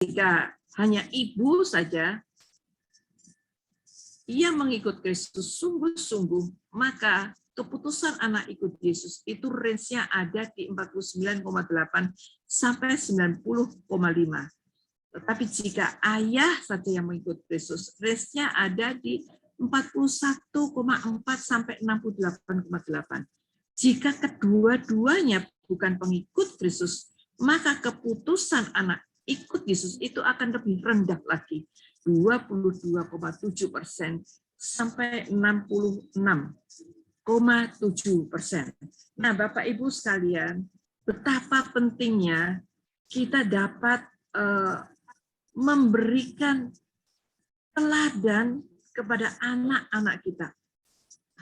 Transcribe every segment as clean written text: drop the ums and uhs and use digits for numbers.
jika hanya ibu saja ia mengikut Kristus sungguh-sungguh, maka keputusan anak ikut Yesus itu range-nya ada di 49,8 sampai 90,5. Tetapi jika ayah saja yang mengikut Kristus, range-nya ada di 41,4 sampai 68,8. Jika kedua-duanya bukan pengikut Kristus, maka keputusan anak ikut Yesus itu akan lebih rendah lagi, 22,7% sampai 66,7%. Nah, Bapak Ibu sekalian, betapa pentingnya kita dapat memberikan teladan kepada anak-anak kita.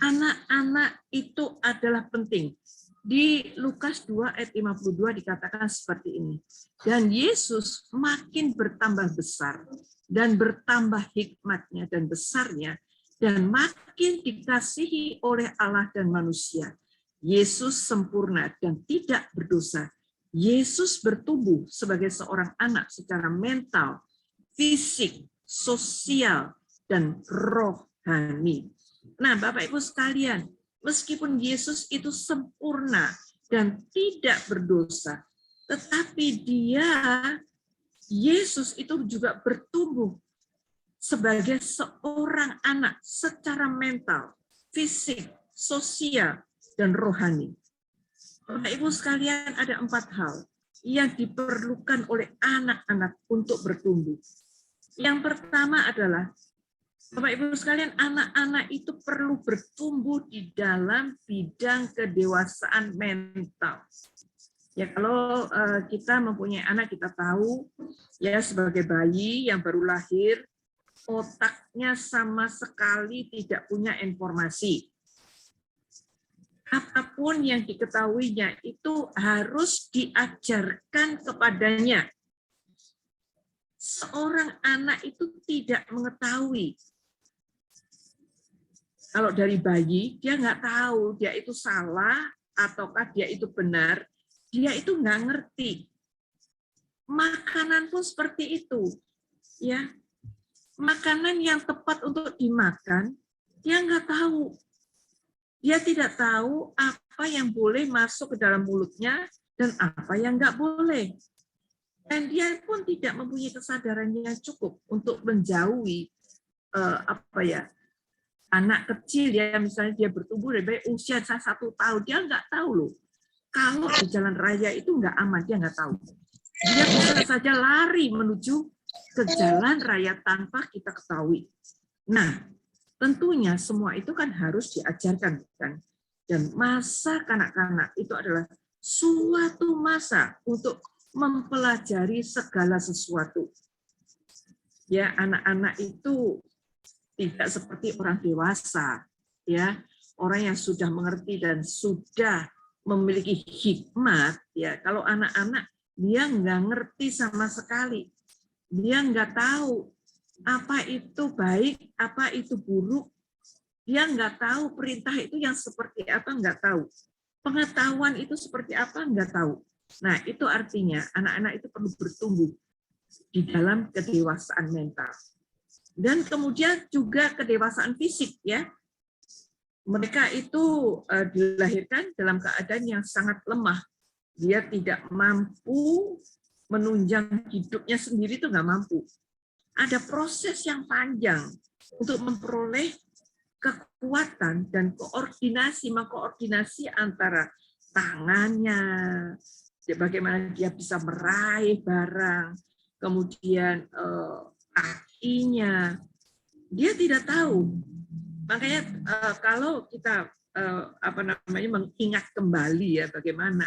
Anak-anak itu adalah penting. Di Lukas 2 ayat 52 dikatakan seperti ini. Dan Yesus makin bertambah besar dan bertambah hikmatnya dan besarnya dan makin dikasihi oleh Allah dan manusia. Yesus sempurna dan tidak berdosa. Yesus bertumbuh sebagai seorang anak secara mental, fisik, sosial, dan rohani. Nah, Bapak Ibu sekalian, meskipun Yesus itu sempurna dan tidak berdosa, tetapi Yesus itu juga bertumbuh sebagai seorang anak secara mental, fisik, sosial, dan rohani. Bapak Ibu sekalian, ada 4 hal yang diperlukan oleh anak-anak untuk bertumbuh. Yang pertama adalah, Bapak Ibu sekalian, anak-anak itu perlu bertumbuh di dalam bidang kedewasaan mental. Ya, kalau kita mempunyai anak, kita tahu ya sebagai bayi yang baru lahir, otaknya sama sekali tidak punya informasi. Apapun yang diketahuinya itu harus diajarkan kepadanya. Seorang anak itu tidak mengetahui. Kalau dari bayi, dia nggak tahu dia itu salah ataukah dia itu benar. Dia itu nggak ngerti. Makanan pun seperti itu. Ya, makanan yang tepat untuk dimakan, dia nggak tahu. Dia tidak tahu apa yang boleh masuk ke dalam mulutnya dan apa yang nggak boleh. Dan dia pun tidak mempunyai kesadaran yang cukup untuk menjauhi anak kecil ya, misalnya dia bertumbuh dari usia 1 tahun, dia nggak tahu loh. Kalau di jalan raya itu nggak aman, dia nggak tahu. Dia bisa saja lari menuju ke jalan raya tanpa kita ketahui. Nah, tentunya semua itu kan harus diajarkan, kan? Dan masa kanak-kanak itu adalah suatu masa untuk mempelajari segala sesuatu. Ya, anak-anak itu tidak seperti orang dewasa, ya, orang yang sudah mengerti dan sudah memiliki hikmat. Ya, kalau anak-anak dia nggak ngerti sama sekali, dia nggak tahu apa itu baik, apa itu buruk. Dia nggak tahu perintah itu yang seperti apa, nggak tahu. Pengetahuan itu seperti apa, nggak tahu. Nah, itu artinya anak-anak itu perlu bertumbuh di dalam kedewasaan mental. Dan kemudian juga kedewasaan fisik, ya. Mereka itu dilahirkan dalam keadaan yang sangat lemah. Dia tidak mampu menunjang hidupnya sendiri, itu nggak mampu. Ada proses yang panjang untuk memperoleh kekuatan dan mengkoordinasi antara tangannya, bagaimana dia bisa meraih barang, kemudian kakinya, dia tidak tahu. Makanya kalau kita mengingat kembali ya bagaimana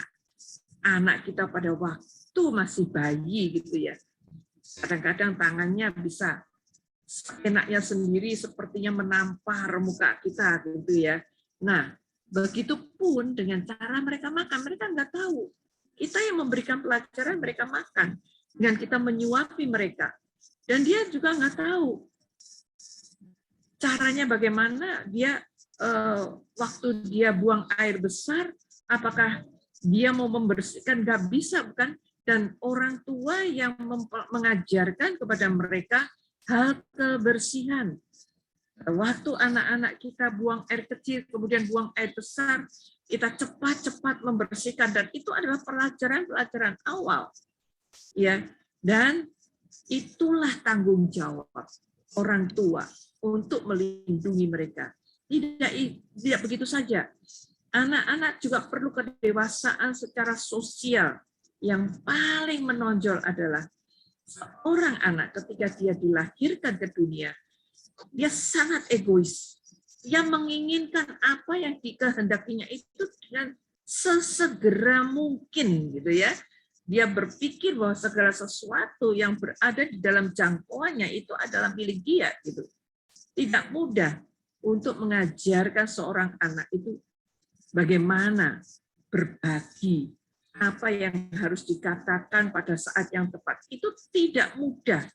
anak kita pada waktu masih bayi gitu ya. Kadang-kadang tangannya bisa enaknya sendiri sepertinya menampar muka kita gitu ya. Nah, begitupun dengan cara mereka makan, mereka nggak tahu. Kita yang memberikan pelajaran, mereka makan dengan kita menyuapi mereka. Dan dia juga nggak tahu caranya bagaimana dia waktu dia buang air besar, apakah dia mau membersihkan, nggak bisa, bukan? dan orang tua yang mengajarkan kepada mereka hal kebersihan. Waktu anak-anak kita buang air kecil, kemudian buang air besar, kita cepat-cepat membersihkan, dan itu adalah pelajaran-pelajaran awal. Ya, dan itulah tanggung jawab orang tua untuk melindungi mereka. Tidak begitu saja. Anak-anak juga perlu kedewasaan secara sosial. Yang paling menonjol adalah seorang anak ketika dia dilahirkan ke dunia, dia sangat egois. Dia menginginkan apa yang dikehendakinya itu dengan sesegera mungkin, gitu ya. Dia berpikir bahwa segala sesuatu yang berada di dalam jangkauannya itu adalah milik dia, gitu. Tidak mudah untuk mengajarkan seorang anak itu bagaimana berbagi, apa yang harus dikatakan pada saat yang tepat. Itu tidak mudah.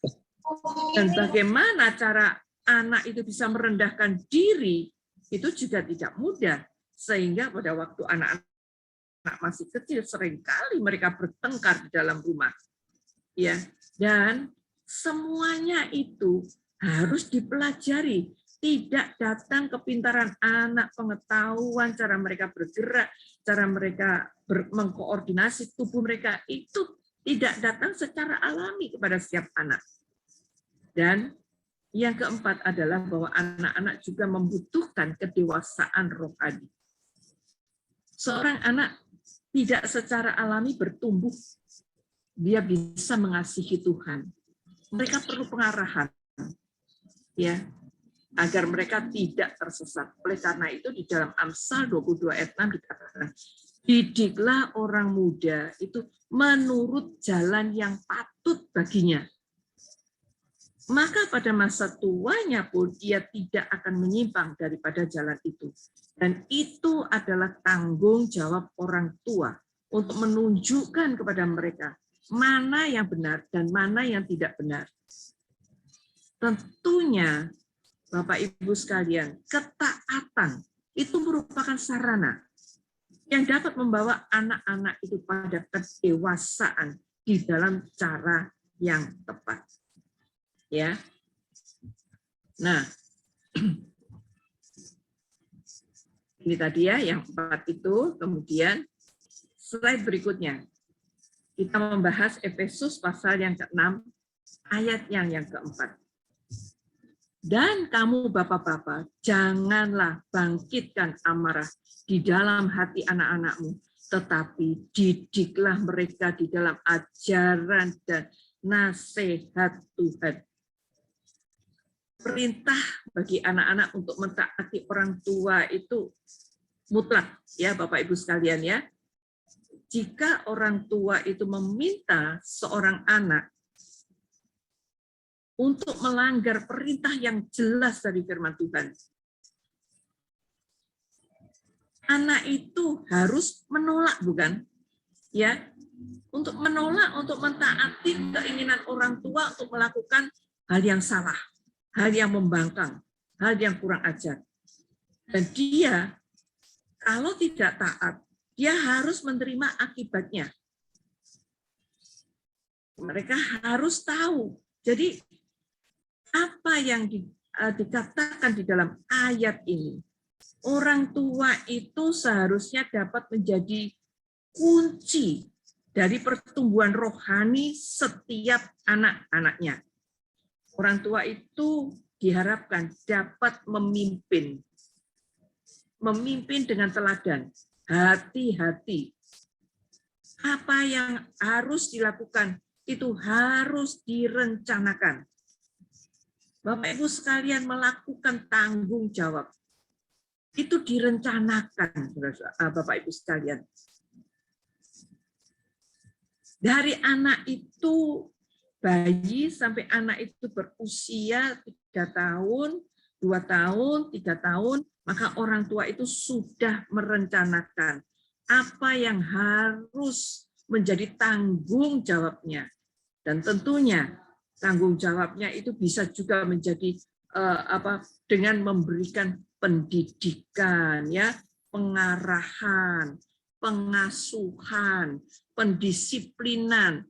Dan bagaimana cara anak itu bisa merendahkan diri, itu juga tidak mudah. Sehingga pada waktu anak-anak masih kecil, seringkali mereka bertengkar di dalam rumah. Ya, dan semuanya itu harus dipelajari. Tidak datang kepintaran anak, pengetahuan, cara mereka bergerak, cara mereka mengkoordinasi tubuh mereka, itu tidak datang secara alami kepada setiap anak. Dan yang keempat adalah bahwa anak-anak juga membutuhkan kedewasaan rohani. Seorang anak tidak secara alami bertumbuh, dia bisa mengasihi Tuhan. Mereka perlu pengarahan, ya, agar mereka tidak tersesat. Oleh karena itu di dalam Amsal 22 ayat 6 dikatakan, didiklah orang muda itu menurut jalan yang patut baginya. Maka pada masa tuanya pun dia tidak akan menyimpang daripada jalan itu. Dan itu adalah tanggung jawab orang tua untuk menunjukkan kepada mereka mana yang benar dan mana yang tidak benar. Tentunya Bapak Ibu sekalian, ketaatan itu merupakan sarana yang dapat membawa anak-anak itu pada kedewasaan di dalam cara yang tepat. Ya. Nah, ini tadi ya yang 4 itu. Kemudian slide berikutnya kita membahas Efesus pasal yang ke-6 ayat yang ke-4. Dan kamu bapak-bapak, janganlah bangkitkan amarah di dalam hati anak-anakmu, tetapi didiklah mereka di dalam ajaran dan nasihat Tuhan. Perintah bagi anak-anak untuk mentaati orang tua itu mutlak, ya Bapak Ibu sekalian ya. Jika orang tua itu meminta seorang anak untuk melanggar perintah yang jelas dari firman Tuhan, anak itu harus menolak, bukan? Ya, untuk menolak, untuk mentaati keinginan orang tua untuk melakukan hal yang salah, hal yang membangkang, hal yang kurang ajar. Dan dia, kalau tidak taat, dia harus menerima akibatnya. Mereka harus tahu. Jadi, apa yang dikatakan di dalam ayat ini, orang tua itu seharusnya dapat menjadi kunci dari pertumbuhan rohani setiap anak-anaknya. Orang tua itu diharapkan dapat memimpin dengan teladan, hati-hati. Apa yang harus dilakukan itu harus direncanakan. Bapak Ibu sekalian, melakukan tanggung jawab itu direncanakan, Bapak Ibu sekalian. Dari anak itu, bayi sampai anak itu berusia 3 tahun, 2 tahun, 3 tahun, maka orang tua itu sudah merencanakan apa yang harus menjadi tanggung jawabnya. Dan tentunya tanggung jawabnya itu bisa juga menjadi dengan memberikan pendidikan, ya, pengarahan, pengasuhan, pendisiplinan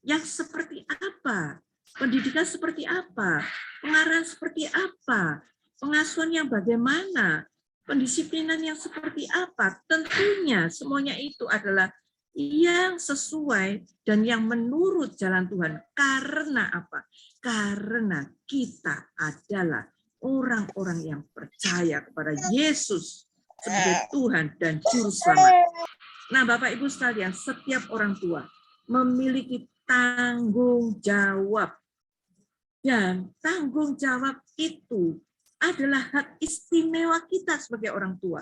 yang seperti apa, pendidikan seperti apa, pengarahan seperti apa, pengasuhan yang bagaimana, pendisiplinan yang seperti apa. Tentunya semuanya itu adalah yang sesuai dan yang menurut jalan Tuhan. Karena apa? Karena kita adalah orang-orang yang percaya kepada Yesus sebagai Tuhan dan Juru Selamat. Nah, Bapak Ibu sekalian, setiap orang tua memiliki tanggung jawab. Dan tanggung jawab itu adalah hak istimewa kita sebagai orang tua.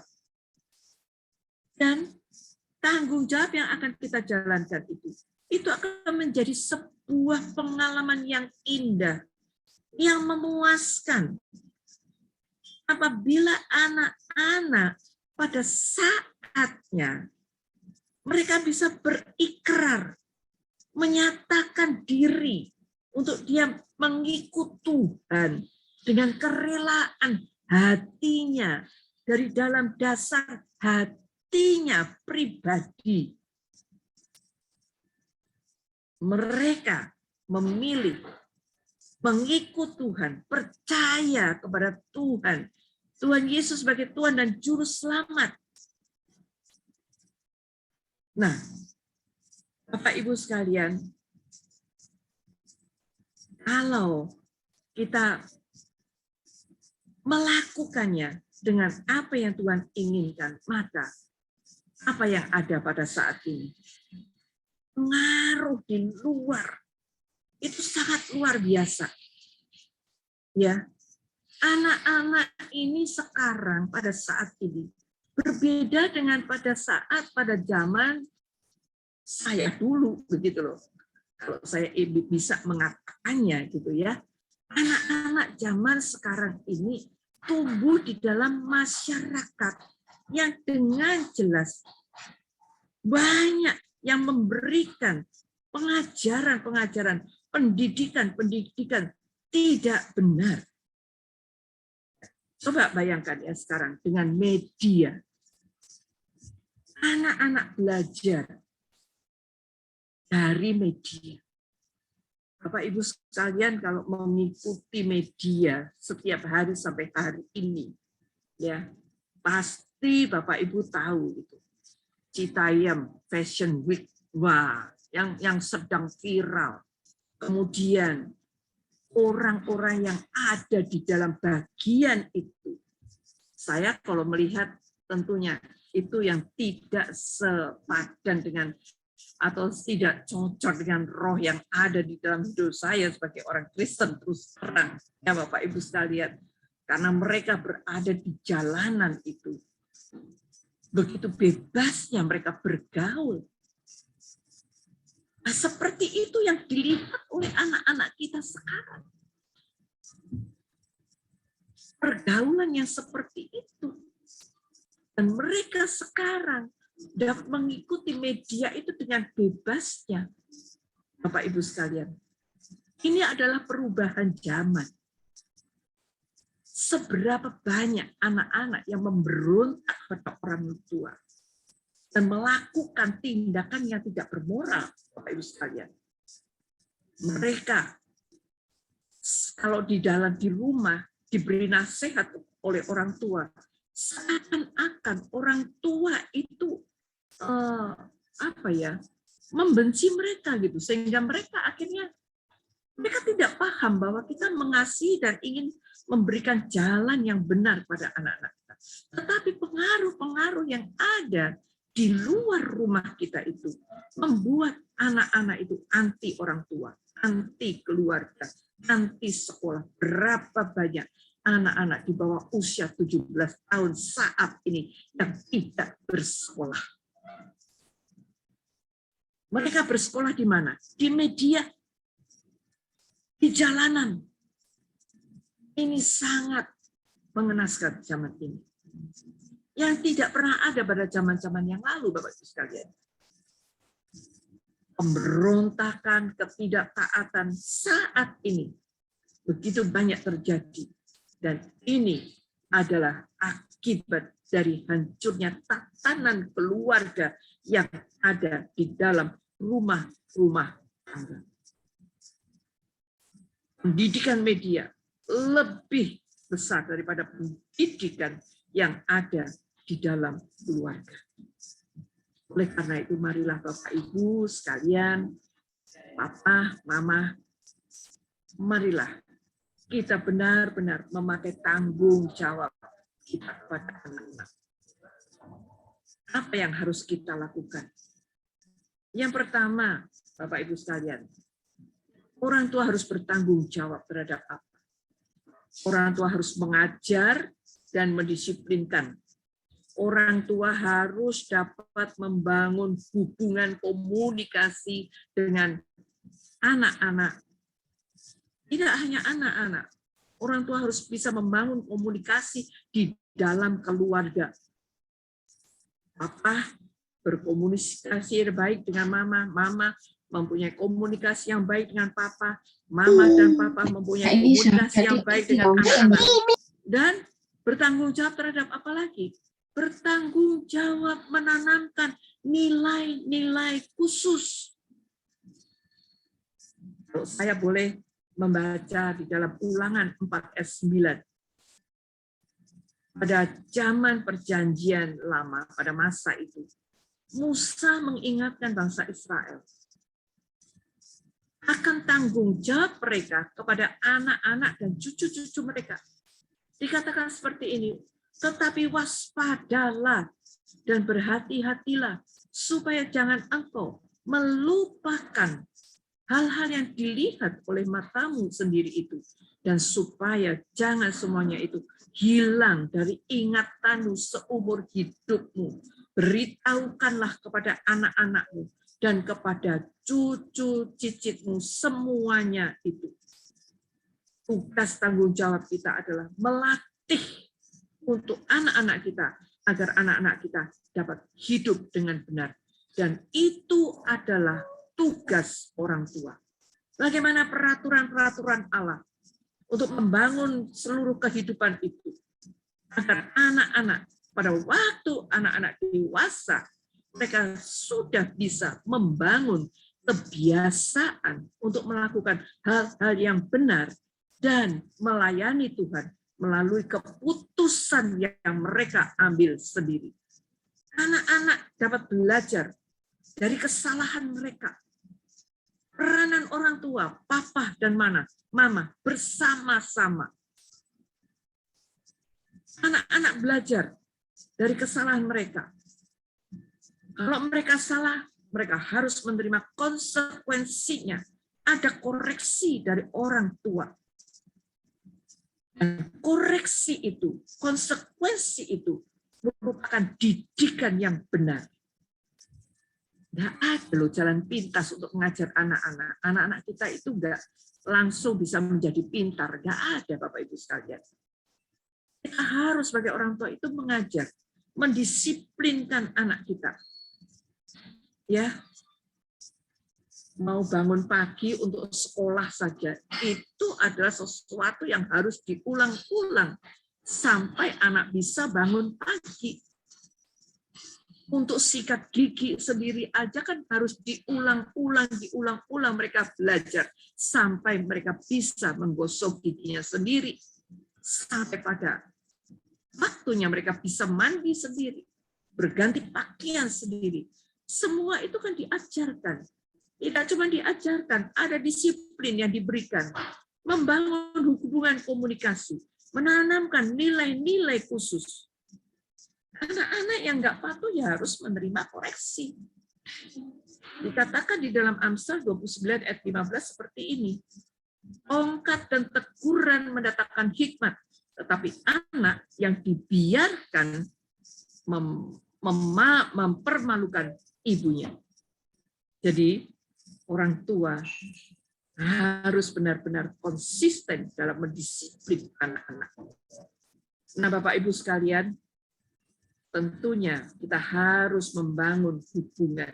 Dan tanggung jawab yang akan kita jalankan itu akan menjadi sebuah pengalaman yang indah, yang memuaskan. Apabila anak-anak pada saatnya mereka bisa berikrar, menyatakan diri untuk dia mengikut Tuhan dengan kerelaan hatinya, dari dalam dasar hatinya pribadi. Mereka memilih mengikut Tuhan, percaya kepada Tuhan, Tuhan Yesus sebagai Tuhan dan Juru Selamat. Nah, Bapak Ibu sekalian, kalau kita melakukannya dengan apa yang Tuhan inginkan, maka apa yang ada pada saat ini? Pengaruh di luar itu sangat luar biasa. Ya, anak-anak ini sekarang pada saat ini berbeda dengan pada zaman saya dulu, begitu loh. Kalau saya bisa mengatakannya gitu ya. Anak-anak zaman sekarang ini tumbuh di dalam masyarakat yang dengan jelas banyak yang memberikan pengajaran-pengajaran, pendidikan tidak benar. Coba bayangkan ya sekarang dengan media. Anak-anak belajar dari media. Bapak Ibu sekalian, kalau mengikuti media setiap hari sampai hari ini, ya pasti Bapak Ibu tahu itu Citayam Fashion Week, wah, yang sedang viral. Kemudian orang-orang yang ada di dalam bagian itu, saya kalau melihat tentunya itu yang tidak sepadan dengan atau tidak cocok dengan roh yang ada di dalam hidup saya sebagai orang Kristen terus terang, ya Bapak Ibu sekalian, karena mereka berada di jalanan itu, begitu bebasnya mereka bergaul. Nah, seperti itu yang dilihat oleh anak-anak kita sekarang. Pergaulan yang seperti itu. Dan mereka sekarang dapat mengikuti media itu dengan bebasnya. Bapak Ibu sekalian, ini adalah perubahan zaman. Seberapa banyak anak-anak yang memberontak pada orang tua dan melakukan tindakan yang tidak bermoral, Bapak Ibu sekalian. Mereka kalau di rumah diberi nasihat oleh orang tua, seakan-akan orang tua itu membenci mereka gitu, sehingga mereka akhirnya tidak paham bahwa kita mengasihi dan ingin memberikan jalan yang benar pada anak-anak kita. Tetapi pengaruh-pengaruh yang ada di luar rumah kita itu membuat anak-anak itu anti orang tua, anti keluarga, anti sekolah. Berapa banyak anak-anak di bawah usia 17 tahun saat ini yang tidak bersekolah. Mereka bersekolah di mana? Di media, di jalanan. Ini sangat mengenaskan zaman ini. Yang tidak pernah ada pada zaman-zaman yang lalu, Bapak-Ibu sekalian. Pemberontakan, ketidaktaatan saat ini begitu banyak terjadi. Dan ini adalah akibat dari hancurnya tatanan keluarga yang ada di dalam rumah-rumah tangga. Pendidikan media lebih besar daripada pendidikan yang ada di dalam keluarga. Oleh karena itu, marilah Bapak Ibu sekalian, Papa, Mama, marilah kita benar-benar memakai tanggung jawab kita kepada anak-anak. Apa yang harus kita lakukan? Yang pertama, Bapak Ibu sekalian, orang tua harus bertanggung jawab terhadap apa? Orang tua harus mengajar dan mendisiplinkan. Orang tua harus dapat membangun hubungan komunikasi dengan anak-anak. Tidak hanya anak-anak. Orang tua harus bisa membangun komunikasi di dalam keluarga. Papa berkomunikasi baik dengan mama, mama mempunyai komunikasi yang baik dengan papa, mama dan papa mempunyai komunikasi yang baik dengan anak-anak. Dan bertanggung jawab terhadap apa lagi? Bertanggung jawab menanamkan nilai-nilai khusus. Kalau saya boleh membaca di dalam Ulangan 4 ayat 9. Pada zaman perjanjian lama, pada masa itu, Musa mengingatkan bangsa Israel akan tanggung jawab mereka kepada anak-anak dan cucu-cucu mereka. Dikatakan seperti ini, tetapi waspadalah dan berhati-hatilah, supaya jangan engkau melupakan hal-hal yang dilihat oleh matamu sendiri itu, dan supaya jangan semuanya itu hilang dari ingatanmu seumur hidupmu. Beritahukanlah kepada anak-anakmu dan kepada cucu cicitmu semuanya itu. Tugas tanggung jawab kita adalah melatih untuk anak-anak kita agar anak-anak kita dapat hidup dengan benar. Dan itu adalah tugas orang tua. Bagaimana peraturan-peraturan Allah untuk membangun seluruh kehidupan itu agar anak-anak pada waktu anak-anak dewasa mereka sudah bisa membangun kebiasaan untuk melakukan hal-hal yang benar dan melayani Tuhan melalui keputusan yang mereka ambil sendiri. Anak-anak dapat belajar dari kesalahan mereka. Peranan orang tua, papa dan mama bersama-sama. Anak-anak belajar dari kesalahan mereka. Kalau mereka salah, mereka harus menerima konsekuensinya. Ada koreksi dari orang tua. Dan koreksi itu, konsekuensi itu merupakan didikan yang benar. Nggak ada loh jalan pintas untuk mengajar anak-anak. Anak-anak kita itu nggak langsung bisa menjadi pintar. Nggak ada, Bapak Ibu sekalian. Kita harus sebagai orang tua itu mengajar, mendisiplinkan anak kita. Ya, mau bangun pagi untuk sekolah saja, itu adalah sesuatu yang harus diulang-ulang sampai anak bisa bangun pagi. Untuk sikat gigi sendiri aja kan harus diulang-ulang mereka belajar sampai mereka bisa menggosok giginya sendiri, sampai pada waktunya mereka bisa mandi sendiri, berganti pakaian sendiri. Semua itu kan diajarkan. Tidak cuma diajarkan, ada disiplin yang diberikan, membangun hubungan komunikasi, menanamkan nilai-nilai khusus. Anak-anak yang nggak patuh ya harus menerima koreksi. Dikatakan di dalam Amsal 29 ayat 15 seperti ini. Tongkat dan teguran mendatangkan hikmat, tetapi anak yang dibiarkan mempermalukan ibunya. Jadi orang tua harus benar-benar konsisten dalam mendisiplin anak-anak. Nah, Bapak Ibu sekalian, tentunya kita harus membangun hubungan.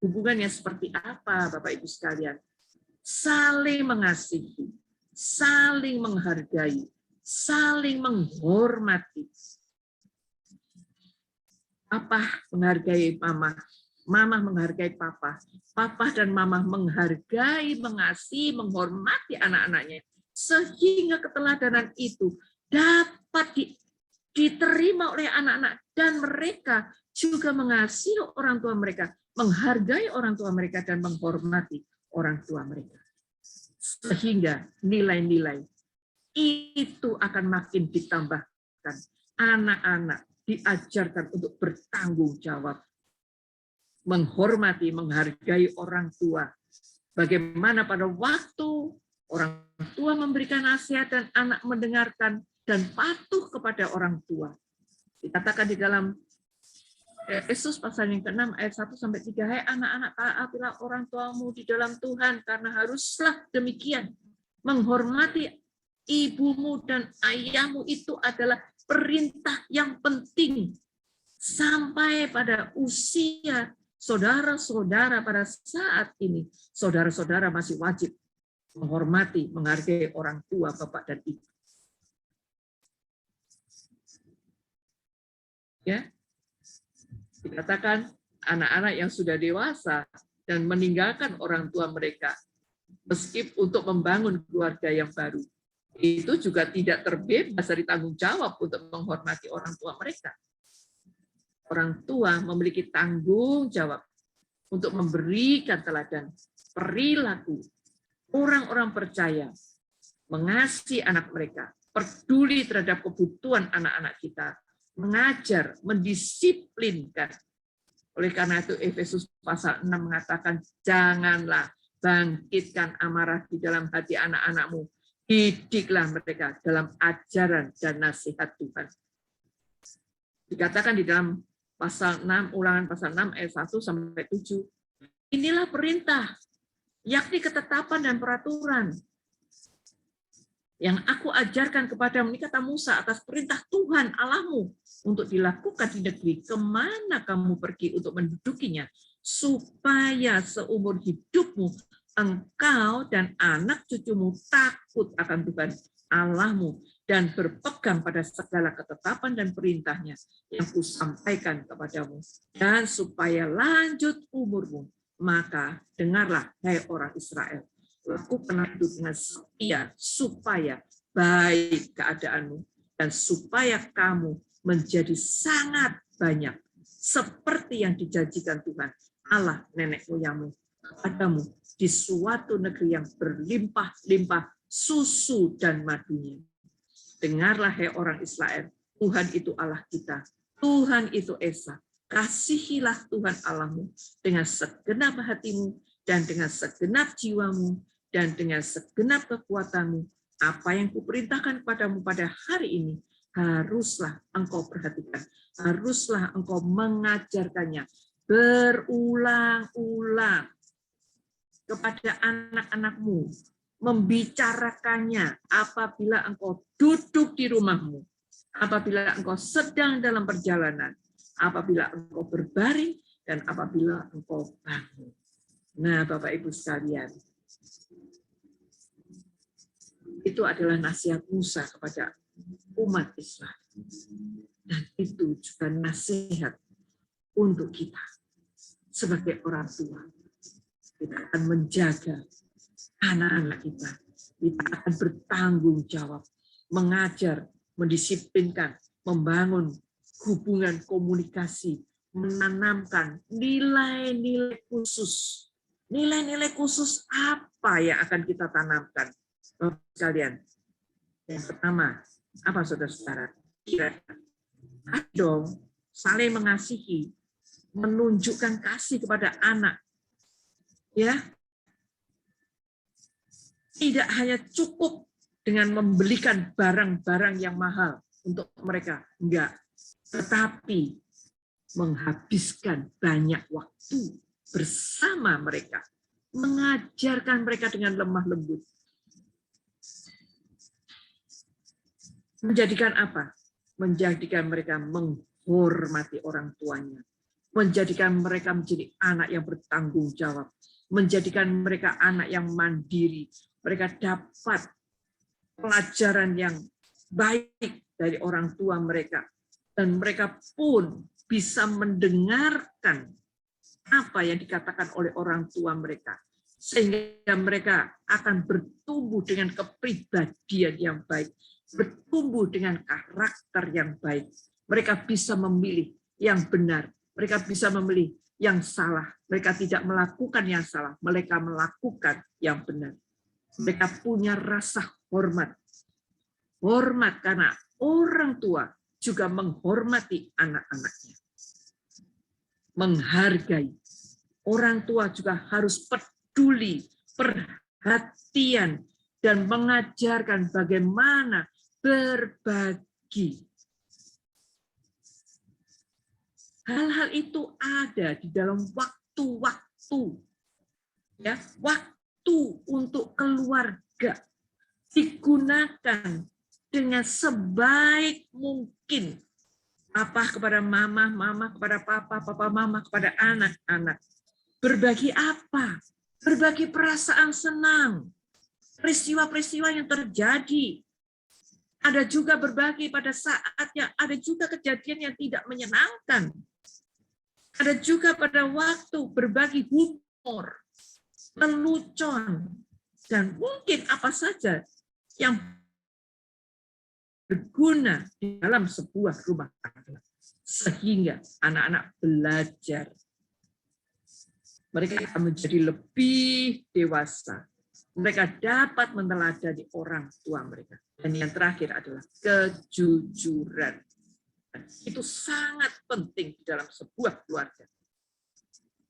Hubungan yang seperti apa, Bapak Ibu sekalian? Saling mengasihi, saling menghargai, saling menghormati. Apa menghargai mama? Mama menghargai papa. Papa dan mama menghargai, mengasihi, menghormati anak-anaknya. Sehingga keteladanan itu dapat diterima oleh anak-anak. Dan mereka juga mengasihi orang tua mereka, menghargai orang tua mereka, dan menghormati orang tua mereka. Sehingga nilai-nilai itu akan makin ditambahkan. Anak-anak diajarkan untuk bertanggung jawab, menghormati, menghargai orang tua. Bagaimana pada waktu orang tua memberikan nasihat dan anak mendengarkan dan patuh kepada orang tua. Dikatakan di dalam Efesus pasal yang ke-6 ayat 1 sampai 3, hai anak-anak, taatilah orang tuamu di dalam Tuhan, karena haruslah demikian. Menghormati ibumu dan ayahmu itu adalah perintah yang penting sampai pada usia saudara-saudara pada saat ini. Saudara-saudara masih wajib menghormati, menghargai orang tua, bapak dan ibu. Ya, dikatakan anak-anak yang sudah dewasa dan meninggalkan orang tua mereka, meskipun untuk membangun keluarga yang baru, itu juga tidak terbebas dari tanggung jawab untuk menghormati orang tua mereka. Orang tua memiliki tanggung jawab untuk memberikan teladan perilaku orang-orang percaya, mengasihi anak mereka, peduli terhadap kebutuhan anak-anak kita, mengajar, mendisiplinkan. Oleh karena itu Efesus pasal 6 mengatakan, janganlah bangkitkan amarah di dalam hati anak-anakmu, didiklah mereka dalam ajaran dan nasihat Tuhan. Dikatakan di dalam pasal 6, ulangan pasal 6 ayat 1 sampai 7, inilah perintah, yakni ketetapan dan peraturan yang aku ajarkan kepadamu, ini kata Musa, atas perintah Tuhan Allahmu, untuk dilakukan di negeri kemana kamu pergi untuk mendudukinya, supaya seumur hidupmu engkau dan anak cucumu takut akan Tuhan Allahmu dan berpegang pada segala ketetapan dan perintahnya yang kusampaikan kepadamu, dan supaya lanjut umurmu. Maka dengarlah, hai orang Israel, lakukanlah itu dengan setia, supaya baik keadaanmu dan supaya kamu menjadi sangat banyak, seperti yang dijanjikan Tuhan Allah nenek moyangmu kepadamu di suatu negeri yang berlimpah-limpah susu dan madunya. Dengarlah, hai orang Israel, Tuhan itu Allah kita, Tuhan itu Esa. Kasihilah Tuhan Allahmu dengan segenap hatimu dan dengan segenap jiwamu dan dengan segenap kekuatanmu. Apa yang kuperintahkan kepadamu pada hari ini, haruslah engkau perhatikan, haruslah engkau mengajarkannya berulang-ulang kepada anak-anakmu, membicarakannya apabila engkau duduk di rumahmu, apabila engkau sedang dalam perjalanan, apabila engkau berbaring, dan apabila engkau bangun. Nah, Bapak Ibu sekalian, itu adalah nasihat Musa kepada umat Islam. Dan itu juga nasihat untuk kita sebagai orang tua. Kita akan menjaga anak-anak kita. Kita akan bertanggung jawab, mengajar, mendisiplinkan, membangun hubungan komunikasi, menanamkan nilai-nilai khusus. Nilai-nilai khusus apa yang akan kita tanamkan? Bapak sekalian, yang pertama, apa saudara-saudara? Ayo dong, saling mengasihi, menunjukkan kasih kepada anak. Ya, tidak hanya cukup dengan membelikan barang-barang yang mahal untuk mereka, enggak. Tetapi menghabiskan banyak waktu bersama mereka, mengajarkan mereka dengan lemah lembut. Menjadikan apa? Menjadikan mereka menghormati orang tuanya, menjadikan mereka menjadi anak yang bertanggung jawab, menjadikan mereka anak yang mandiri. Mereka dapat pelajaran yang baik dari orang tua mereka. Dan mereka pun bisa mendengarkan apa yang dikatakan oleh orang tua mereka, sehingga mereka akan bertumbuh dengan kepribadian yang baik, bertumbuh dengan karakter yang baik. Mereka bisa memilih yang benar, mereka bisa memilih yang salah. Mereka tidak melakukan yang salah, mereka melakukan yang benar. Mereka punya rasa hormat. Hormat karena orang tua juga menghormati anak-anaknya. Menghargai. Orang tua juga harus peduli, perhatian, dan mengajarkan bagaimana berbagi. Hal-hal itu ada di dalam waktu-waktu. Ya, waktu untuk keluarga digunakan dengan sebaik mungkin. Papa kepada mama, mama kepada papa, papa mama kepada anak-anak. Berbagi apa? Berbagi perasaan senang. Peristiwa-peristiwa yang terjadi. Ada juga berbagi pada saatnya, ada juga kejadian yang tidak menyenangkan. Ada juga pada waktu berbagi humor, lelucon, dan mungkin apa saja yang berguna di dalam sebuah rumah tangga. Sehingga anak-anak belajar. Mereka akan menjadi lebih dewasa. Mereka dapat meneladani orang tua mereka. Dan yang terakhir adalah kejujuran. Itu sangat penting di dalam sebuah keluarga.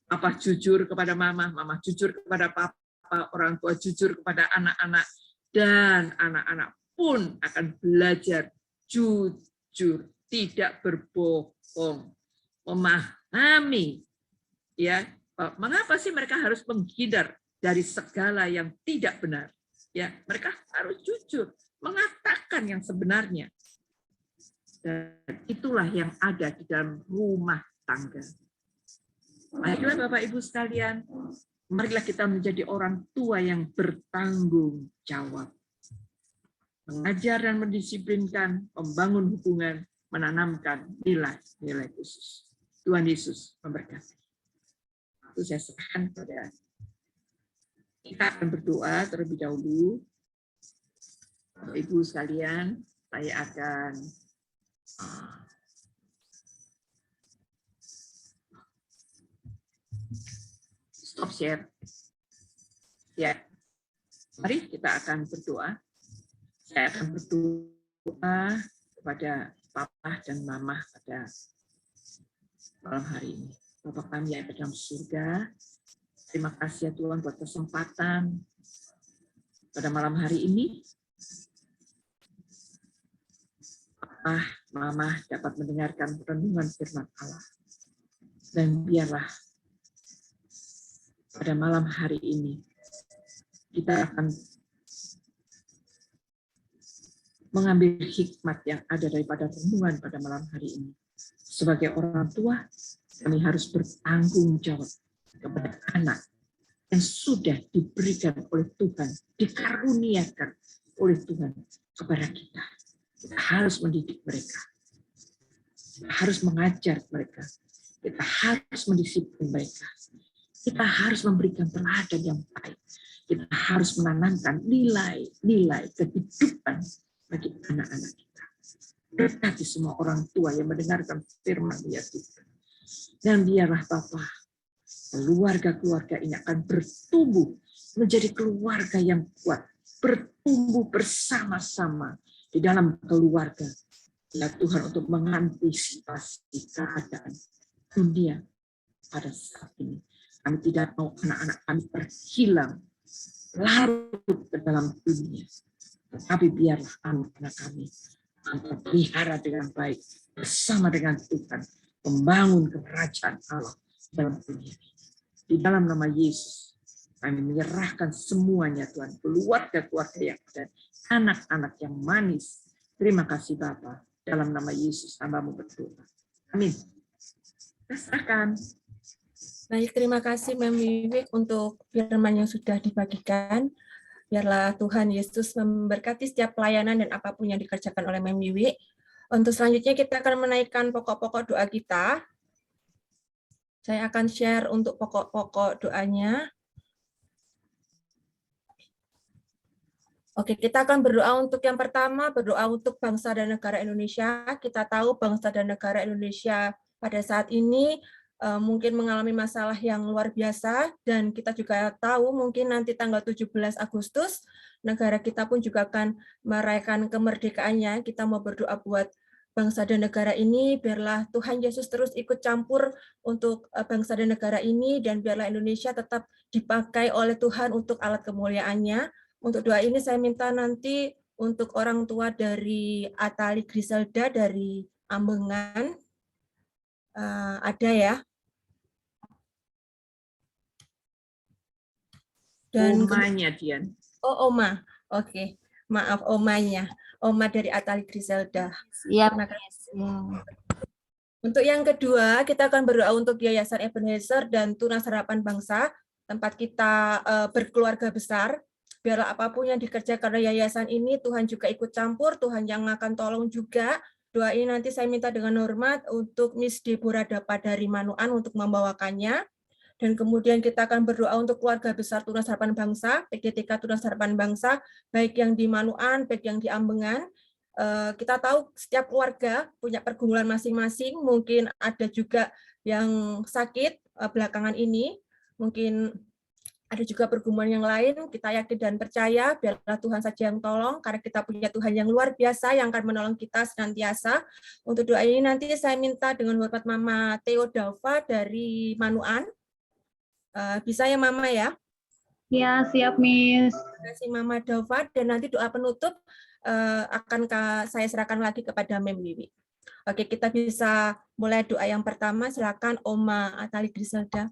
Papa jujur kepada mama, mama jujur kepada papa, orang tua jujur kepada anak-anak, dan anak-anak pun akan belajar jujur, tidak berbohong, memahami, ya, mengapa sih mereka harus menghindar dari segala yang tidak benar. Ya, mereka harus jujur, mengatakan yang sebenarnya. Dan itulah yang ada di dalam rumah tangga. Marilah Bapak Ibu sekalian, marilah kita menjadi orang tua yang bertanggung jawab. Mengajar dan mendisiplinkan, membangun hubungan, menanamkan nilai-nilai khusus. Tuhan Yesus memberkati. Itu saya serahkan kepada kita akan berdoa terlebih dahulu. Bapak Ibu sekalian, saya akan stop share. Ya, mari kita akan berdoa. Saya akan berdoa kepada Papa dan Mama pada malam hari ini. Bapak kami yang ada dalam surga, terima kasih ya Tuhan buat kesempatan pada malam hari ini. Papa, Mama dapat mendengarkan renungan firman Allah. Dan biarlah pada malam hari ini kita akan mengambil hikmat yang ada daripada renungan pada malam hari ini. Sebagai orang tua, kami harus bertanggung jawab kepada anak yang sudah diberikan oleh Tuhan, dikaruniakan oleh Tuhan kepada kita. Kita harus mendidik mereka. Kita harus mengajar mereka. Kita harus mendisiplin mereka. Kita harus memberikan teladan yang baik. Kita harus menanamkan nilai-nilai kehidupan bagi anak-anak kita. Berkati semua orang tua yang mendengarkan firman ya Tuhan. Dan biarlah Bapa, keluarga-keluarga ini akan bertumbuh menjadi keluarga yang kuat. Bertumbuh bersama-sama di dalam keluarga. Ya Tuhan, untuk mengantisipasi keadaan dunia pada saat ini. Kami tidak mau anak-anak kami terhilang, larut ke dalam dunia. Tetapi biarlah anak-anak kami terpelihara dengan baik bersama dengan Tuhan, membangun kerajaan Allah dalam dunia ini. Di dalam nama Yesus, kami menyerahkan semuanya Tuhan, keluarga-keluarga yang ada, anak-anak yang manis. Terima kasih Bapa, dalam nama Yesus hamba-Mu berdoa. Amin. Rasakan. Baik, terima kasih Mem Wiwik untuk firman yang sudah dibagikan. Biarlah Tuhan Yesus memberkati setiap pelayanan dan apapun yang dikerjakan oleh Mem Wiwik. Untuk selanjutnya kita akan menaikkan pokok-pokok doa kita. Saya akan share untuk pokok-pokok doanya. Oke, kita akan berdoa untuk yang pertama, berdoa untuk bangsa dan negara Indonesia. Kita tahu bangsa dan negara Indonesia pada saat ini mungkin mengalami masalah yang luar biasa, dan kita juga tahu mungkin nanti tanggal 17 Agustus, negara kita pun juga akan merayakan kemerdekaannya. Kita mau berdoa buat bangsa dan negara ini, biarlah Tuhan Yesus terus ikut campur untuk bangsa dan negara ini, dan biarlah Indonesia tetap dipakai oleh Tuhan untuk alat kemuliaannya. Untuk doa ini saya minta nanti untuk orang tua dari Atali Griselda dari Ambengan. Ada ya. Dan Omanya, Dian. Oh, Oma. Oke. Maaf, omanya. Oma dari Atali Griselda. Siap. Terima kasih. Untuk yang kedua, kita akan berdoa untuk Yayasan Ebenezer dan Tunas Harapan Bangsa, tempat kita berkeluarga besar. Biarlah apapun yang dikerjakan oleh yayasan ini, Tuhan juga ikut campur, Tuhan yang akan tolong juga. Doa ini nanti saya minta dengan hormat untuk Miss Deborah Dapa dari Manuan untuk membawakannya. Dan kemudian kita akan berdoa untuk keluarga besar Tunas Harapan Bangsa, PGTK Tunas Harapan Bangsa, baik yang di Manuan, baik yang di Ambengan. Kita tahu setiap keluarga punya pergumulan masing-masing, mungkin ada juga yang sakit belakangan ini, mungkin ada juga pergumulan yang lain. Kita yakin dan percaya, biarlah Tuhan saja yang tolong, karena kita punya Tuhan yang luar biasa yang akan menolong kita senantiasa. Untuk doa ini nanti saya minta dengan hormat Mama Theodava dari Manuan. Bisa ya Mama ya? Ya, siap Miss. Terima kasih Mama Dava, dan nanti doa penutup akan saya serahkan lagi kepada Mem Wiwi. Oke, kita bisa mulai doa yang pertama. Silakan Oma Atali Griselda.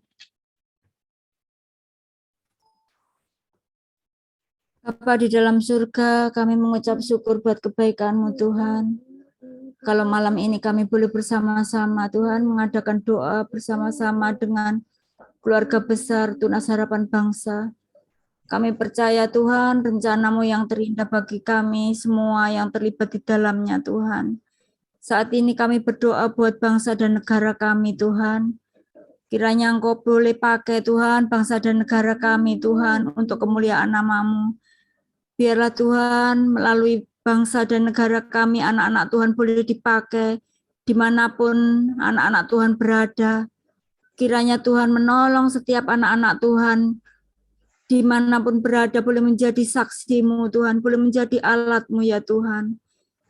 Bapa di dalam surga, kami mengucap syukur buat kebaikan-Mu Tuhan. Kalau malam ini kami boleh bersama-sama Tuhan mengadakan doa bersama-sama dengan keluarga besar Tunas Harapan Bangsa. Kami percaya Tuhan, rencana-Mu yang terindah bagi kami, semua yang terlibat di dalamnya Tuhan. Saat ini kami berdoa buat bangsa dan negara kami Tuhan. Kiranya Engkau boleh pakai Tuhan, bangsa dan negara kami Tuhan, untuk kemuliaan nama-Mu. Biarlah Tuhan melalui bangsa dan negara kami, anak-anak Tuhan boleh dipakai dimanapun anak-anak Tuhan berada. Kiranya Tuhan menolong setiap anak-anak Tuhan dimanapun berada, boleh menjadi saksi-Mu Tuhan, boleh menjadi alat-Mu ya Tuhan.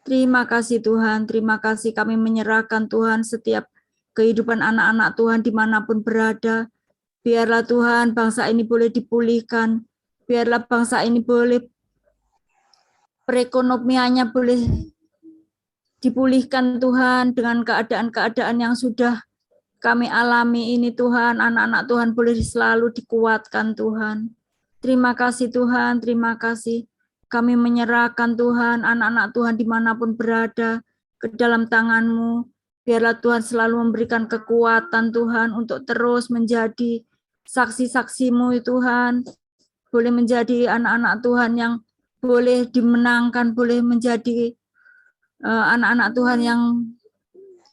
Terima kasih Tuhan, terima kasih kami menyerahkan Tuhan setiap kehidupan anak-anak Tuhan dimanapun berada. Biarlah Tuhan bangsa ini boleh dipulihkan, biarlah bangsa ini boleh perekonomiannya boleh dipulihkan Tuhan dengan keadaan-keadaan yang sudah kami alami ini Tuhan. Anak-anak Tuhan boleh selalu dikuatkan Tuhan. Terima kasih Tuhan, terima kasih. Kami menyerahkan Tuhan, anak-anak Tuhan dimanapun berada ke dalam tangan-Mu. Biarlah Tuhan selalu memberikan kekuatan Tuhan untuk terus menjadi saksi-saksi-Mu Tuhan. Boleh menjadi anak-anak Tuhan yang boleh dimenangkan, boleh menjadi anak-anak Tuhan yang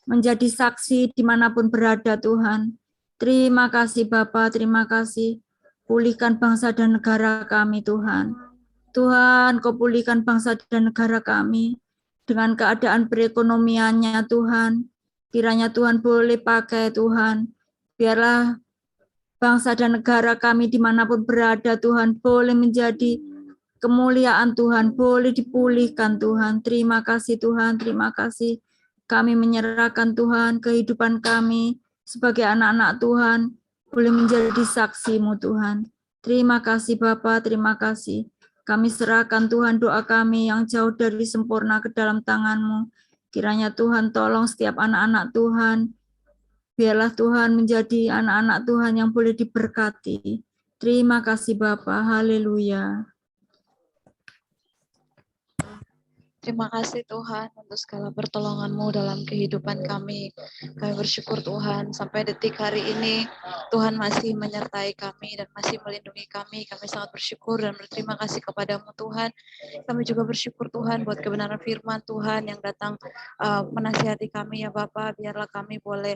menjadi saksi dimanapun berada Tuhan. Terima kasih Bapa, terima kasih. Pulihkan bangsa dan negara kami Tuhan. Tuhan, Kau pulihkan bangsa dan negara kami dengan keadaan perekonomiannya Tuhan. Kiranya Tuhan boleh pakai Tuhan. Biarlah bangsa dan negara kami dimanapun berada Tuhan boleh menjadi kemuliaan Tuhan, boleh dipulihkan Tuhan. Terima kasih Tuhan, terima kasih. Kami menyerahkan Tuhan kehidupan kami sebagai anak-anak Tuhan, boleh menjadi saksi-Mu Tuhan. Terima kasih Bapa, terima kasih. Kami serahkan Tuhan doa kami yang jauh dari sempurna ke dalam tangan-Mu. Kiranya Tuhan tolong setiap anak-anak Tuhan. Biarlah Tuhan menjadi anak-anak Tuhan yang boleh diberkati. Terima kasih Bapa, haleluya. Terima kasih Tuhan untuk segala pertolongan-Mu dalam kehidupan kami. Kami bersyukur Tuhan sampai detik hari ini Tuhan masih menyertai kami dan masih melindungi kami. Kami sangat bersyukur dan berterima kasih kepada-Mu Tuhan. Kami juga bersyukur Tuhan buat kebenaran firman Tuhan yang datang menasihati kami ya Bapa. Biarlah kami boleh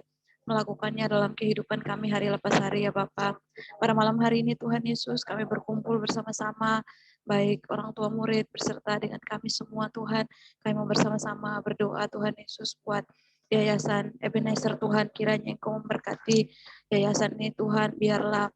melakukannya dalam kehidupan kami hari lepas hari ya Bapa. Pada malam hari ini Tuhan Yesus kami berkumpul bersama-sama, baik orang tua murid beserta dengan kami semua Tuhan. Kami mau bersama-sama berdoa Tuhan Yesus buat Yayasan Ebenezer Tuhan, kiranya Engkau memberkati yayasan ini Tuhan, biarlah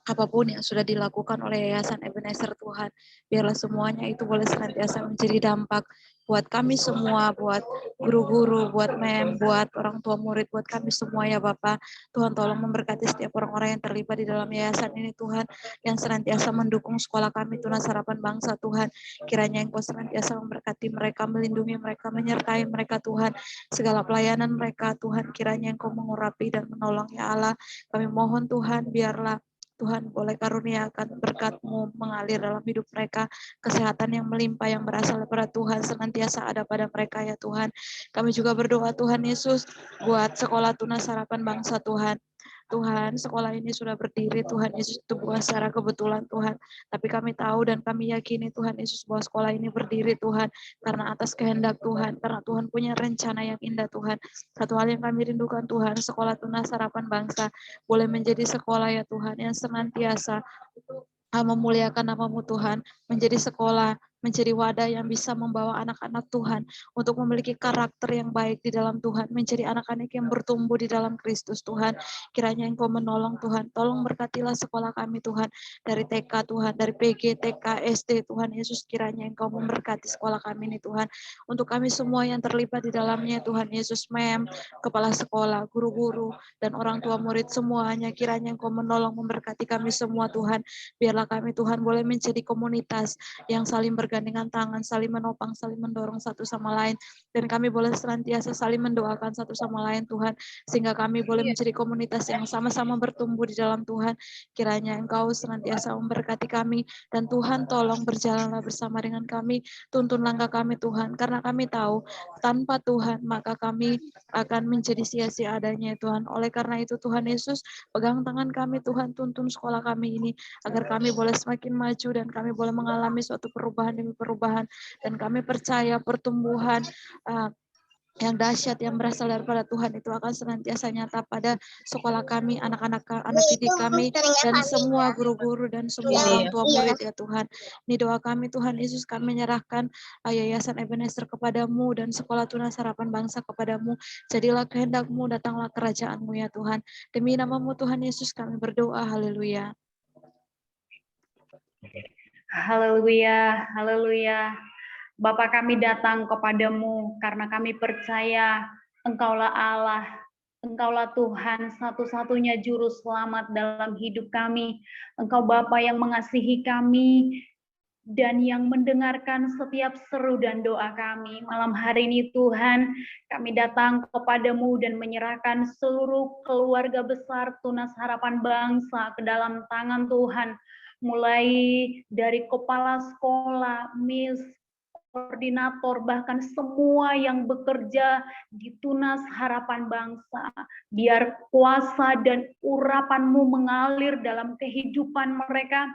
apapun yang sudah dilakukan oleh Yayasan Ebenezer Tuhan, biarlah semuanya itu boleh senantiasa menjadi dampak buat kami semua, buat guru-guru, buat MEM, buat orang tua murid, buat kami semua ya Bapak. Tuhan tolong memberkati setiap orang-orang yang terlibat di dalam yayasan ini Tuhan, yang senantiasa mendukung sekolah kami Tunas Harapan Bangsa Tuhan. Kiranya Engkau senantiasa memberkati mereka, melindungi mereka, menyertai mereka Tuhan. Segala pelayanan mereka Tuhan, kiranya Engkau mengurapi dan menolong ya Allah. Kami mohon Tuhan, biarlah Tuhan boleh karuniakan berkat-Mu mengalir dalam hidup mereka, kesehatan yang melimpah yang berasal dari Tuhan senantiasa ada pada mereka ya Tuhan. Kami juga berdoa Tuhan Yesus buat sekolah Tunas Harapan Bangsa Tuhan. Tuhan, sekolah ini sudah berdiri Tuhan Yesus, itu bukan secara kebetulan Tuhan, tapi kami tahu dan kami yakini Tuhan Yesus bahwa sekolah ini berdiri Tuhan karena atas kehendak Tuhan, karena Tuhan punya rencana yang indah Tuhan. Satu hal yang kami rindukan Tuhan, sekolah Tunas Harapan Bangsa boleh menjadi sekolah ya Tuhan yang senantiasa memuliakan nama-Mu Tuhan, menjadi sekolah, menjadi wadah yang bisa membawa anak-anak Tuhan untuk memiliki karakter yang baik di dalam Tuhan, menjadi anak-anak yang bertumbuh di dalam Kristus Tuhan. Kiranya Engkau menolong Tuhan, tolong berkatilah sekolah kami Tuhan, dari TK Tuhan, dari PG, TK, SD Tuhan Yesus, kiranya Engkau memberkati sekolah kami ini Tuhan, untuk kami semua yang terlibat di dalamnya Tuhan Yesus, MEM, kepala sekolah, guru-guru, dan orang tua murid semuanya, kiranya Engkau menolong memberkati kami semua Tuhan, biarlah kami Tuhan boleh menjadi komunitas yang saling bergandengan tangan, saling menopang, saling mendorong satu sama lain, dan kami boleh senantiasa saling mendoakan satu sama lain Tuhan, sehingga kami boleh menjadi komunitas yang sama-sama bertumbuh di dalam Tuhan. Kiranya Engkau senantiasa memberkati kami, dan Tuhan tolong berjalanlah bersama dengan kami, tuntun langkah kami Tuhan, karena kami tahu tanpa Tuhan maka kami akan menjadi sia-sia adanya Tuhan. Oleh karena itu Tuhan Yesus, pegang tangan kami Tuhan, tuntun sekolah kami ini, agar kami boleh semakin maju dan kami boleh mengalami suatu perubahan demi perubahan, dan kami percaya pertumbuhan yang dahsyat yang berasal daripada Tuhan itu akan senantiasa nyata pada sekolah kami, anak-anak anak didik kami, dan semua guru-guru dan semua orang tua murid ya Tuhan. Ini doa kami Tuhan Yesus, kami menyerahkan Yayasan Ebenezer kepadamu dan sekolah Tunas Harapan Bangsa kepadamu. Jadilah kehendak-Mu, datanglah kerajaan-Mu ya Tuhan. Demi nama-Mu Tuhan Yesus kami berdoa, haleluya. Haleluya, haleluya. Bapa, kami datang kepadamu karena kami percaya Engkaulah Allah, Engkaulah Tuhan satu-satunya juru selamat dalam hidup kami. Engkau Bapa yang mengasihi kami dan yang mendengarkan setiap seru dan doa kami. Malam hari ini Tuhan, kami datang kepadamu dan menyerahkan seluruh keluarga besar Tunas Harapan Bangsa ke dalam tangan Tuhan. Mulai dari kepala sekolah, Miss, koordinator, bahkan semua yang bekerja di Tunas Harapan Bangsa. Biar kuasa dan urapan-Mu mengalir dalam kehidupan mereka,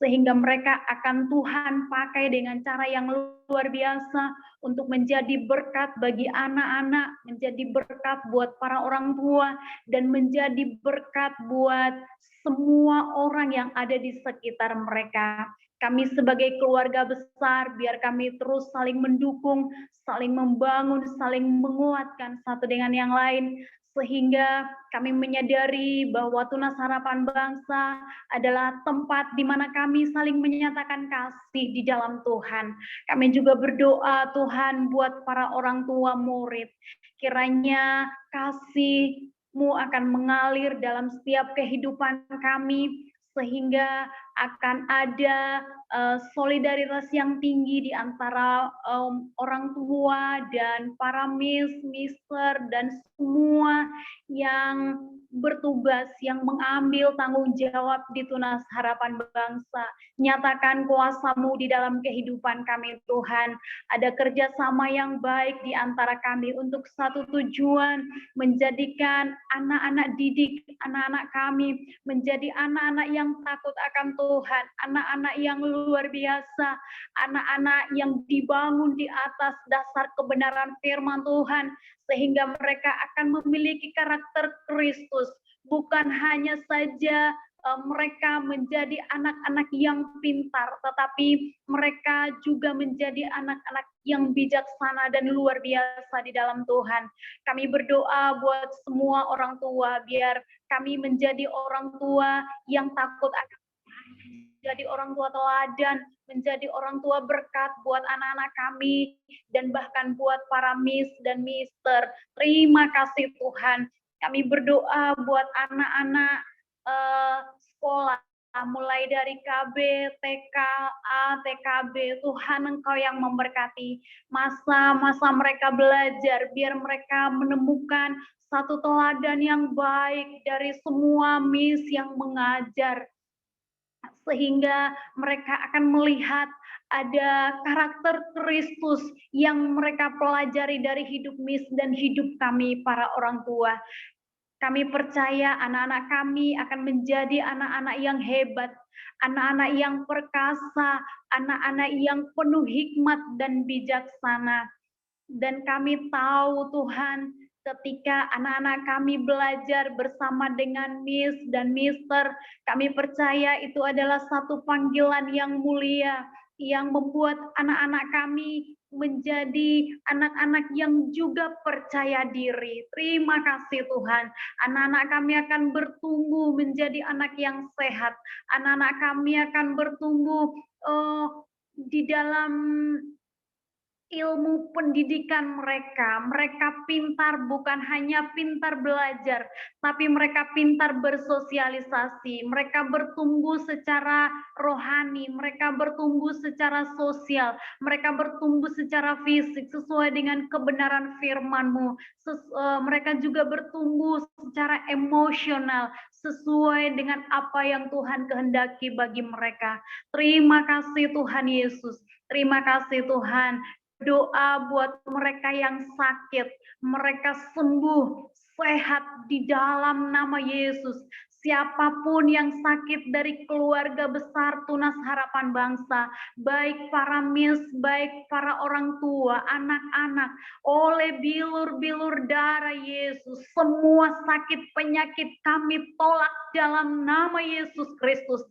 sehingga mereka akan Tuhan pakai dengan cara yang luar biasa untuk menjadi berkat bagi anak-anak, menjadi berkat buat para orang tua, dan menjadi berkat buat semua orang yang ada di sekitar mereka. Kami sebagai keluarga besar, biar kami terus saling mendukung, saling membangun, saling menguatkan satu dengan yang lain, sehingga kami menyadari bahwa Tunas Harapan Bangsa adalah tempat di mana kami saling menyatakan kasih di dalam Tuhan. Kami juga berdoa Tuhan buat para orang tua murid, kiranya kasih-Mu akan mengalir dalam setiap kehidupan kami, sehingga akan ada solidaritas yang tinggi di antara orang tua dan para miss, mister, dan semua yang bertugas, yang mengambil tanggung jawab di Tunas Harapan Bangsa. Nyatakan kuasa-Mu di dalam kehidupan kami Tuhan. Ada kerjasama yang baik di antara kami untuk satu tujuan, menjadikan anak-anak didik, anak-anak kami menjadi anak-anak yang takut akan Tuhan, anak-anak yang luar biasa. Anak-anak yang dibangun di atas dasar kebenaran firman Tuhan, sehingga mereka akan memiliki karakter Kristus. Bukan hanya saja mereka menjadi anak-anak yang pintar, tetapi mereka juga menjadi anak-anak yang bijaksana dan luar biasa di dalam Tuhan. Kami berdoa buat semua orang tua, biar kami menjadi orang tua yang takut akan Tuhan, menjadi orang tua teladan, menjadi orang tua berkat buat anak-anak kami, dan bahkan buat para miss dan mister. Terima kasih Tuhan. Kami berdoa buat anak-anak sekolah, mulai dari KB, TK, A, TKB. Tuhan, Engkau yang memberkati masa-masa mereka belajar, biar mereka menemukan satu teladan yang baik dari semua miss yang mengajar, sehingga mereka akan melihat ada karakter Kristus yang mereka pelajari dari hidup miss dan hidup kami para orang tua. Kami percaya anak-anak kami akan menjadi anak-anak yang hebat, anak-anak yang perkasa, anak-anak yang penuh hikmat dan bijaksana. Dan kami tahu Tuhan, ketika anak-anak kami belajar bersama dengan Miss dan Mister, kami percaya itu adalah satu panggilan yang mulia, yang membuat anak-anak kami menjadi anak-anak yang juga percaya diri. Terima kasih Tuhan. Anak-anak kami akan bertumbuh menjadi anak yang sehat. Anak-anak kami akan bertumbuh di dalam ilmu pendidikan mereka. Mereka pintar, bukan hanya pintar belajar, tapi mereka pintar bersosialisasi. Mereka bertumbuh secara rohani, mereka bertumbuh secara sosial, mereka bertumbuh secara fisik sesuai dengan kebenaran firman-Mu. Mereka juga bertumbuh secara emosional sesuai dengan apa yang Tuhan kehendaki bagi mereka. Terima kasih Tuhan Yesus. Terima kasih Tuhan. Doa buat mereka yang sakit, mereka sembuh, sehat di dalam nama Yesus. Siapapun yang sakit dari keluarga besar Tunas Harapan Bangsa, baik para miss, baik para orang tua, anak-anak, oleh bilur-bilur darah Yesus, semua sakit penyakit kami tolak dalam nama Yesus Kristus.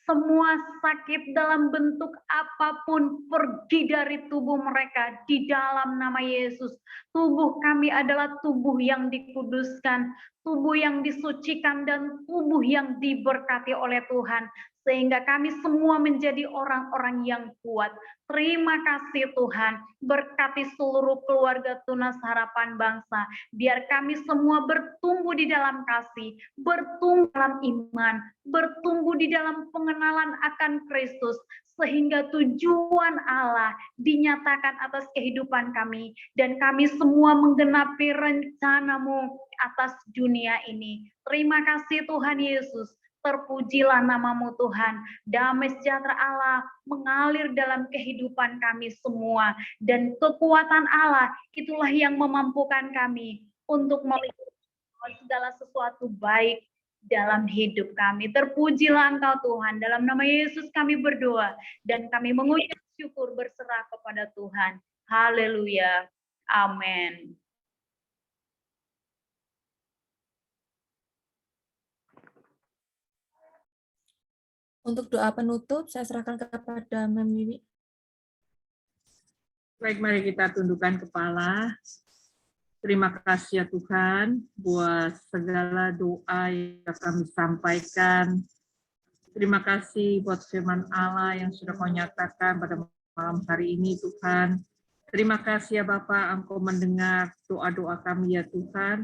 Semua sakit dalam bentuk apapun pergi dari tubuh mereka di dalam nama Yesus. Tubuh kami adalah tubuh yang dikuduskan, tubuh yang disucikan, dan tubuh yang diberkati oleh Tuhan. Sehingga kami semua menjadi orang-orang yang kuat. Terima kasih Tuhan. Berkati seluruh keluarga Tunas Harapan Bangsa. Biar kami semua bertumbuh di dalam kasih, bertumbuh dalam iman, bertumbuh di dalam pengenalan akan Kristus, sehingga tujuan Allah dinyatakan atas kehidupan kami, dan kami semua menggenapi rencana-Mu atas dunia ini. Terima kasih Tuhan Yesus. Terpujilah nama-Mu Tuhan. Damai sejahtera Allah mengalir dalam kehidupan kami semua, dan kekuatan Allah itulah yang memampukan kami untuk melihat segala sesuatu baik dalam hidup kami. Terpujilah Engkau Tuhan. Dalam nama Yesus kami berdoa dan kami mengucap syukur berserah kepada Tuhan. Haleluya. Amin. Untuk doa penutup, saya serahkan kepada Mem Wiwi. Baik, mari kita tundukkan kepala. Terima kasih ya Tuhan buat segala doa yang kami sampaikan. Terima kasih buat firman Allah yang sudah Kau nyatakan pada malam hari ini Tuhan. Terima kasih ya Bapa, Engkau mendengar doa-doa kami ya Tuhan.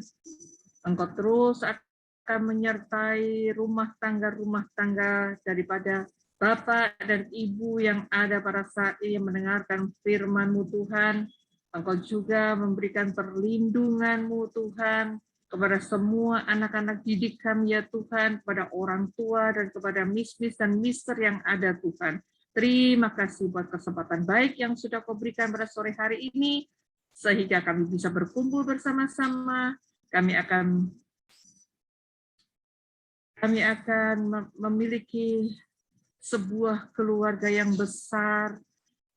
Engkau terus akan menyertai rumah tangga daripada Bapak dan Ibu yang ada pada saat ini mendengarkan firman-Mu Tuhan. Engkau juga memberikan perlindungan-Mu Tuhan kepada semua anak-anak didik kami ya Tuhan, kepada orang tua dan kepada miss-miss dan mister yang ada Tuhan. Terima kasih buat kesempatan baik yang sudah Kau berikan pada sore hari ini, sehingga kami bisa berkumpul bersama-sama. Kami akan memiliki sebuah keluarga yang besar,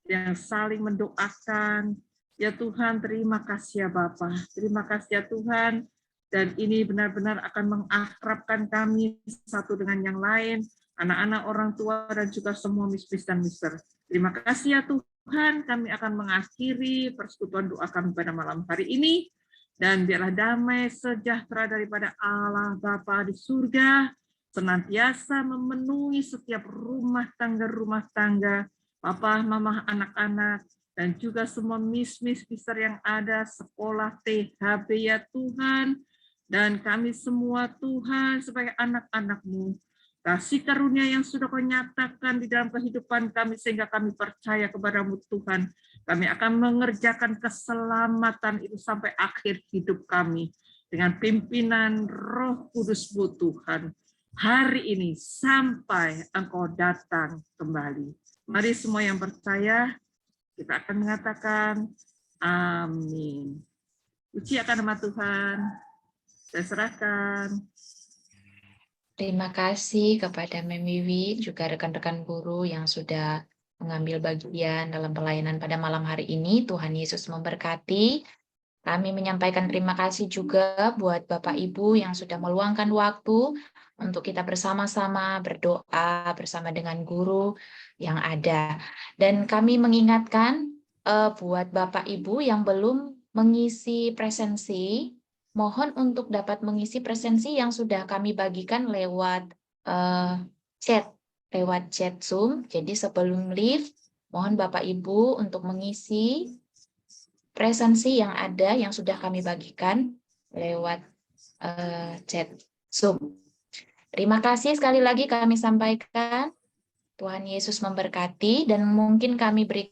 yang saling mendoakan. Ya Tuhan, terima kasih ya Bapa. Terima kasih ya Tuhan. Dan ini benar-benar akan mengakrabkan kami satu dengan yang lain, anak-anak, orang tua, dan juga semua misbis dan mister. Terima kasih ya Tuhan, kami akan mengakhiri persekutuan doa kami pada malam hari ini. Dan biarlah damai sejahtera daripada Allah Bapa di surga senantiasa memenuhi setiap rumah tangga, papa, mama, anak-anak, dan juga semua miss-miss yang ada, sekolah, THB ya Tuhan, dan kami semua Tuhan sebagai anak-anak-Mu. Kasih karunia yang sudah Kau nyatakan di dalam kehidupan kami sehingga kami percaya kepada-Mu Tuhan. Kami akan mengerjakan keselamatan itu sampai akhir hidup kami dengan pimpinan Roh Kudus-Mu Tuhan. Hari ini sampai Engkau datang kembali. Mari semua yang percaya, kita akan mengatakan amin. Puji akan nama Tuhan. Saya serahkan. Terima kasih kepada Mem Wiwi, juga rekan-rekan guru yang sudah mengambil bagian dalam pelayanan pada malam hari ini. Tuhan Yesus memberkati. Kami menyampaikan terima kasih juga buat Bapak Ibu yang sudah meluangkan waktu untuk kita bersama-sama berdoa bersama dengan guru yang ada. Dan kami mengingatkan buat Bapak Ibu yang belum mengisi presensi, mohon untuk dapat mengisi presensi yang sudah kami bagikan lewat chat Zoom. Jadi sebelum live, mohon Bapak Ibu untuk mengisi presensi yang ada yang sudah kami bagikan lewat chat Zoom. Terima kasih sekali lagi kami sampaikan. Tuhan Yesus memberkati, dan mungkin kami beri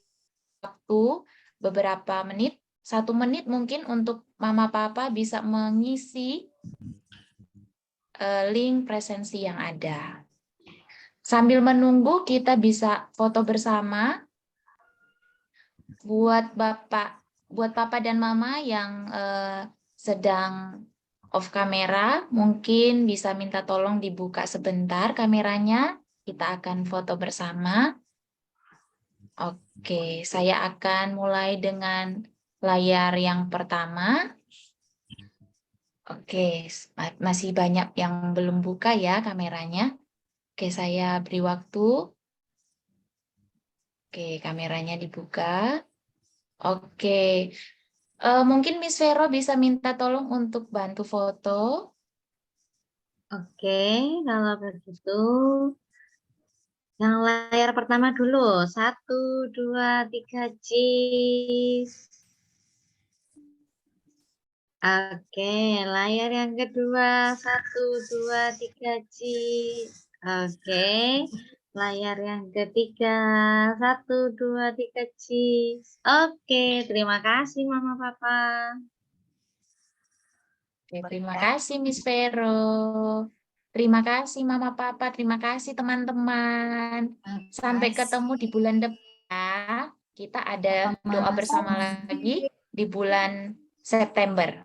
waktu beberapa menit, 1 menit mungkin untuk Mama Papa bisa mengisi link presensi yang ada. Sambil menunggu kita bisa foto bersama. Buat Papa dan Mama yang sedang off kamera, mungkin bisa minta tolong dibuka sebentar kameranya. Kita akan foto bersama. Oke, saya akan mulai dengan layar yang pertama. Oke, masih banyak yang belum buka ya kameranya. Oke, saya beri waktu. Oke, kameranya dibuka. Oke, mungkin Miss Vero bisa minta tolong untuk bantu foto. Oke, kalau begitu, yang layar pertama dulu. 1, 2, 3, cheese. Oke, layar yang kedua. 1, 2, 3, cheese. Oke, layar yang ketiga. 1, 2, 3, cheese. Oke, terima kasih Mama Papa. Oke, terima kasih Miss Vero. Terima kasih Mama Papa, terima kasih teman-teman. Sampai ketemu di bulan depan. Kita ada doa bersama lagi di bulan September.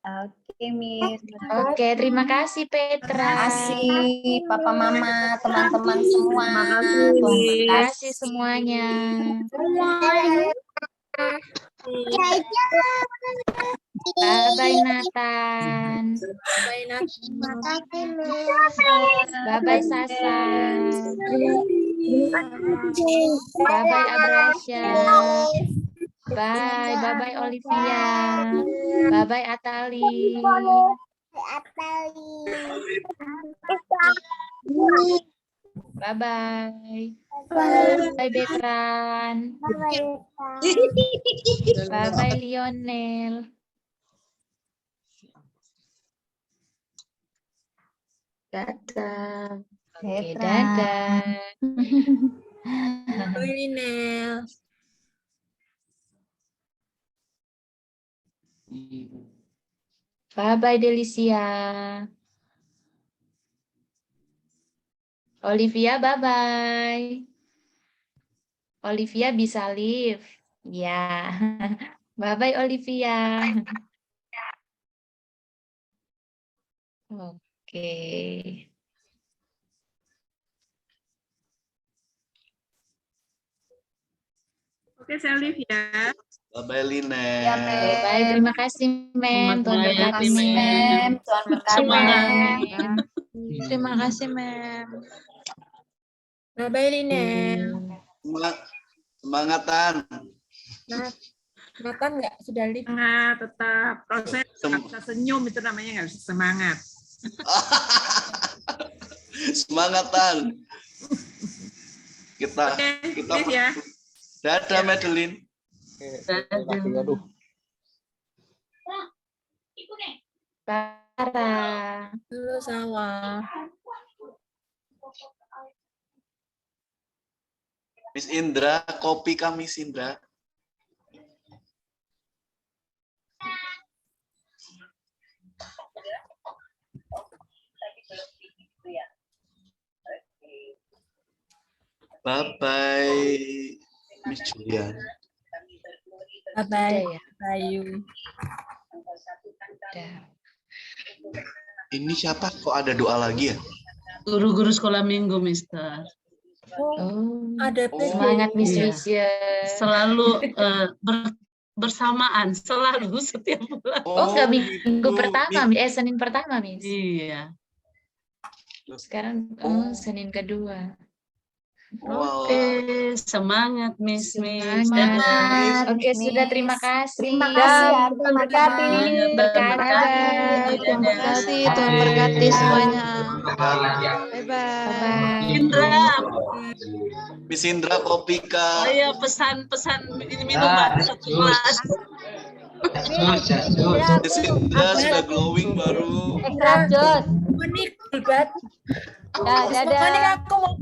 Oke, Miss. Oke, terima kasih Petra. Terima kasih Papa Mama, teman-teman semua. Terima kasih semuanya. Bye-bye Nathan. Bye-bye Sasa. Bye-bye Abrasya. Bye-bye Olivia. Bye-bye Atali. Bye-bye. Bye Betran. Bye-bye Lionel. Dadah. Oke, dadah. Bye, Nel. Bye-bye Delicia. Olivia, bye-bye. Olivia bisa live. Ya. Bye-bye Olivia. Oke. Oke, saya live ya. Bye-bye Line. Ya, Mem. Baik, terima kasih, Mem. Tuhan Terima berkati, kasih, Mem. Mem. Tuhan berkati, Semangat. Mem. Terima kasih, Mem. Bye-bye, Line. Semangatan. Nathan nggak sudah live? Semangat tetap. Kalau saya nggak bisa senyum itu namanya nggak bisa semangat. Semangatan. Kita Oke, live ya. Dadah Madeline. Aduh. Sarah. Halo, Sawa. Miss Indra, kopi kami Miss Indra. Bye-bye, Miss Julian. Bye-bye, Udah ya? Bayu. Udah. Ini siapa? Kok ada doa lagi ya? Guru-guru sekolah minggu, Mister. Oh, Ada PD. semangat Miss Iya. Wisya. Selalu bersamaan, selalu setiap bulan. Oh, nggak minggu gitu. pertama, Senin pertama, Miss. Iya. Sekarang Senin kedua. Wow. Oke, semangat Miss. Semangat. Oke, sudah terima kasih. Terima kasih ya, Tuhan berkati. Bye-bye. Tuhan berkati. Tuhan berkati semuanya. Bye-bye. Indra, Miss Indra kopi Kak. saya pesan-pesan minuman satu gelas. Miss Indra sudah glowing baru. Ekstra jos. Monik, Gulbat. Ya, dadah. Monik, aku mau